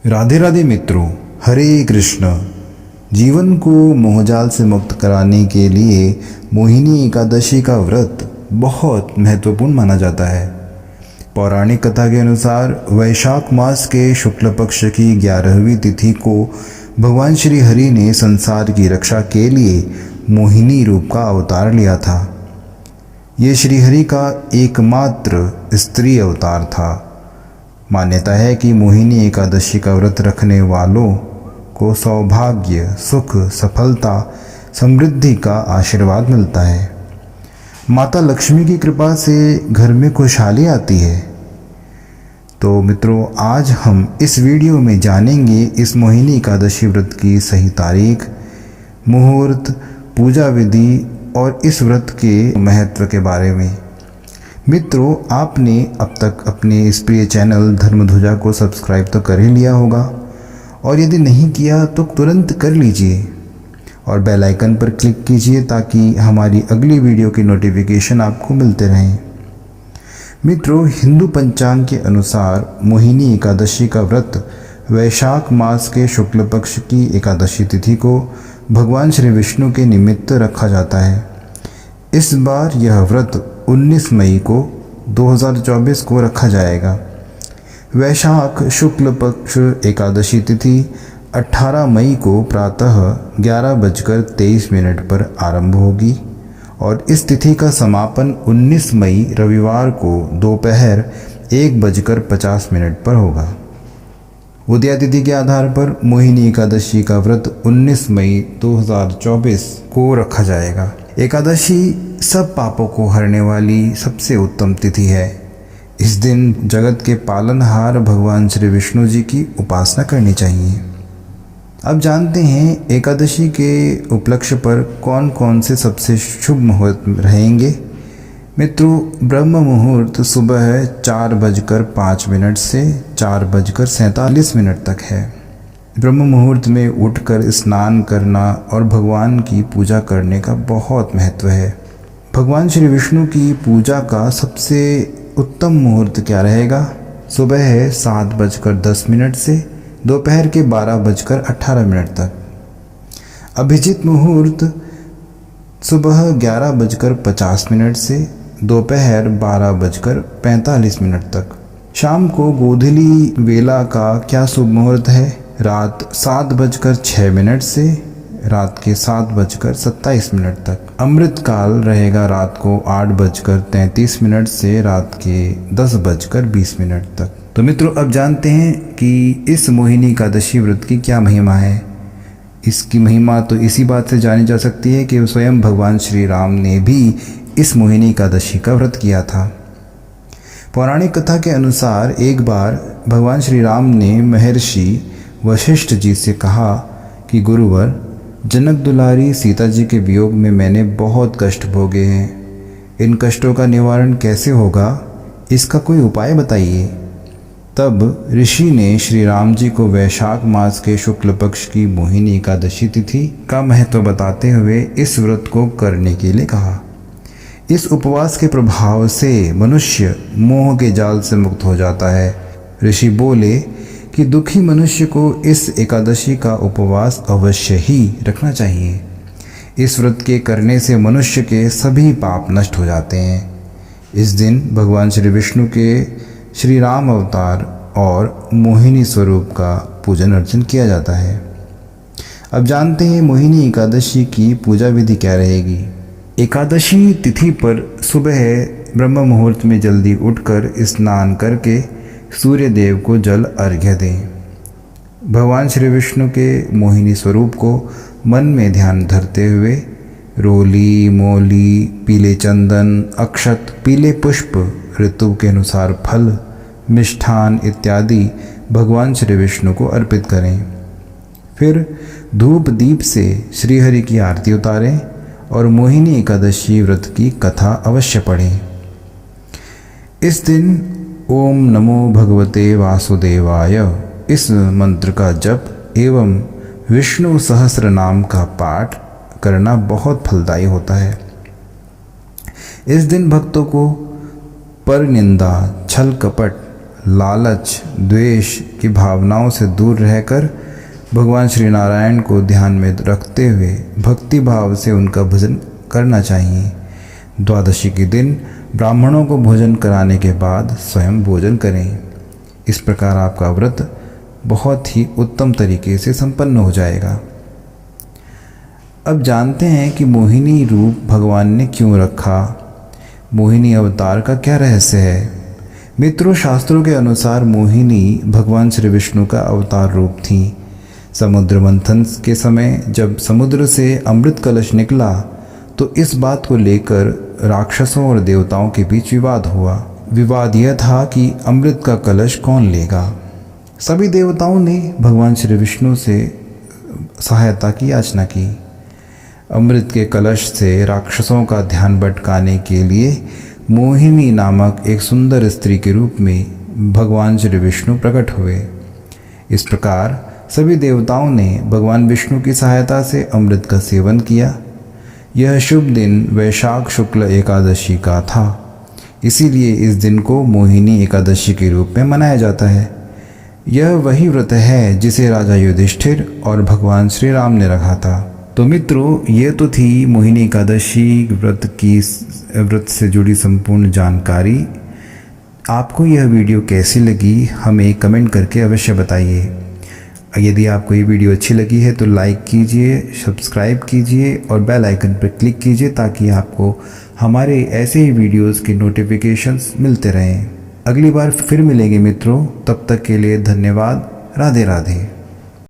राधे राधे मित्रों, हरे कृष्ण। जीवन को मोहजाल से मुक्त कराने के लिए मोहिनी एकादशी का व्रत बहुत महत्वपूर्ण माना जाता है। पौराणिक कथा के अनुसार वैशाख मास के शुक्ल पक्ष की 11वीं तिथि को भगवान श्री हरि ने संसार की रक्षा के लिए मोहिनी रूप का अवतार लिया था। ये श्रीहरि का एकमात्र स्त्री अवतार था। मान्यता है कि मोहिनी एकादशी का व्रत रखने वालों को सौभाग्य, सुख, सफलता, समृद्धि का आशीर्वाद मिलता है। माता लक्ष्मी की कृपा से घर में खुशहाली आती है। तो मित्रों, आज हम इस वीडियो में जानेंगे इस मोहिनी एकादशी व्रत की सही तारीख, मुहूर्त, पूजा विधि और इस व्रत के महत्व के बारे में। मित्रों, आपने अब तक अपने इस प्रिय चैनल धर्मध्वजा को सब्सक्राइब तो कर ही लिया होगा, और यदि नहीं किया तो तुरंत कर लीजिए और बेल आइकन पर क्लिक कीजिए ताकि हमारी अगली वीडियो की नोटिफिकेशन आपको मिलते रहें। मित्रों, हिंदू पंचांग के अनुसार मोहिनी एकादशी का व्रत वैशाख मास के शुक्ल पक्ष की एकादशी तिथि को भगवान श्री विष्णु के निमित्त रखा जाता है। इस बार यह व्रत 19 मई को 2024 को रखा जाएगा। वैशाख शुक्ल पक्ष एकादशी तिथि 18 मई को प्रातः 11:23 पर आरंभ होगी और इस तिथि का समापन 19 मई रविवार को दोपहर 1:50 पर होगा। उदया तिथि के आधार पर मोहिनी एकादशी का व्रत 19 मई 2024 को रखा जाएगा। एकादशी सब पापों को हरने वाली सबसे उत्तम तिथि है। इस दिन जगत के पालनहार भगवान श्री विष्णु जी की उपासना करनी चाहिए। अब जानते हैं एकादशी के उपलक्ष्य पर कौन कौन से सबसे शुभ मुहूर्त रहेंगे। मित्रों, ब्रह्म मुहूर्त सुबह 4:05 से 4:47 तक है। ब्रह्म मुहूर्त में उठकर स्नान करना और भगवान की पूजा करने का बहुत महत्व है। भगवान श्री विष्णु की पूजा का सबसे उत्तम मुहूर्त क्या रहेगा? सुबह है 7:10 से दोपहर के 12:18 तक। अभिजीत मुहूर्त सुबह 11:50 से दोपहर 12:45 तक। शाम को गोधूली वेला का क्या शुभ मुहूर्त है? रात 7:06 से रात के 7:27 तक। अमृत काल रहेगा रात को 8:33 से रात के 10:20 तक। तो मित्रों, अब जानते हैं कि इस मोहिनी एकादशी व्रत की क्या महिमा है। इसकी महिमा तो इसी बात से जानी जा सकती है कि स्वयं भगवान श्री राम ने भी इस मोहिनी एकादशी का व्रत किया था। पौराणिक कथा के अनुसार एक बार भगवान श्री राम ने महर्षि वशिष्ठ जी से कहा कि गुरुवर, जनक दुलारी सीता जी के वियोग में मैंने बहुत कष्ट भोगे हैं। इन कष्टों का निवारण कैसे होगा, इसका कोई उपाय बताइए। तब ऋषि ने श्री राम जी को वैशाख मास के शुक्ल पक्ष की मोहिनी एकादशी तिथि का महत्व बताते हुए इस व्रत को करने के लिए कहा। इस उपवास के प्रभाव से मनुष्य मोह के जाल से मुक्त हो जाता है। ऋषि बोले कि दुखी मनुष्य को इस एकादशी का उपवास अवश्य ही रखना चाहिए। इस व्रत के करने से मनुष्य के सभी पाप नष्ट हो जाते हैं। इस दिन भगवान श्री विष्णु के श्री राम अवतार और मोहिनी स्वरूप का पूजन अर्चन किया जाता है। अब जानते हैं मोहिनी एकादशी की पूजा विधि क्या रहेगी। एकादशी तिथि पर सुबह ब्रह्म मुहूर्त में जल्दी उठकर स्नान करके सूर्य देव को जल अर्घ्य दें। भगवान श्री विष्णु के मोहिनी स्वरूप को मन में ध्यान धरते हुए रोली, मोली, पीले चंदन, अक्षत, पीले पुष्प, ऋतु के अनुसार फल, मिष्ठान इत्यादि भगवान श्री विष्णु को अर्पित करें। फिर धूप दीप से श्रीहरि की आरती उतारें और मोहिनी एकादशी व्रत की कथा अवश्य पढ़ें। इस दिन ओम नमो भगवते वासुदेवाय इस मंत्र का जप एवं विष्णु सहस्र नाम का पाठ करना बहुत फलदायी होता है। इस दिन भक्तों को पर निंदा, छल कपट, लालच, द्वेष की भावनाओं से दूर रहकर भगवान श्री नारायण को ध्यान में रखते हुए भक्ति भाव से उनका भजन करना चाहिए। द्वादशी के दिन ब्राह्मणों को भोजन कराने के बाद स्वयं भोजन करें। इस प्रकार आपका व्रत बहुत ही उत्तम तरीके से संपन्न हो जाएगा। अब जानते हैं कि मोहिनी रूप भगवान ने क्यों रखा। मोहिनी अवतार का क्या रहस्य है। मित्रों, शास्त्रों के अनुसार मोहिनी भगवान श्री विष्णु का अवतार रूप थी। समुद्र मंथन के समय जब समुद्र से अमृत कलश निकला तो इस बात को लेकर राक्षसों और देवताओं के बीच विवाद हुआ। विवाद यह था कि अमृत का कलश कौन लेगा। सभी देवताओं ने भगवान श्री विष्णु से सहायता की याचना की। अमृत के कलश से राक्षसों का ध्यान भटकाने के लिए मोहिनी नामक एक सुंदर स्त्री के रूप में भगवान श्री विष्णु प्रकट हुए। इस प्रकार सभी देवताओं ने भगवान विष्णु की सहायता से अमृत का सेवन किया। यह शुभ दिन वैशाख शुक्ल एकादशी का था, इसीलिए इस दिन को मोहिनी एकादशी के रूप में मनाया जाता है। यह वही व्रत है जिसे राजा युधिष्ठिर और भगवान श्री राम ने रखा था। तो मित्रों, ये तो थी मोहिनी एकादशी व्रत से जुड़ी संपूर्ण जानकारी। आपको यह वीडियो कैसी लगी हमें कमेंट करके अवश्य बताइए। यदि आपको ये वीडियो अच्छी लगी है तो लाइक कीजिए, सब्सक्राइब कीजिए और बेल आइकन पर क्लिक कीजिए ताकि आपको हमारे ऐसे ही वीडियोस के नोटिफिकेशंस मिलते रहें। अगली बार फिर मिलेंगे मित्रों, तब तक के लिए धन्यवाद। राधे राधे।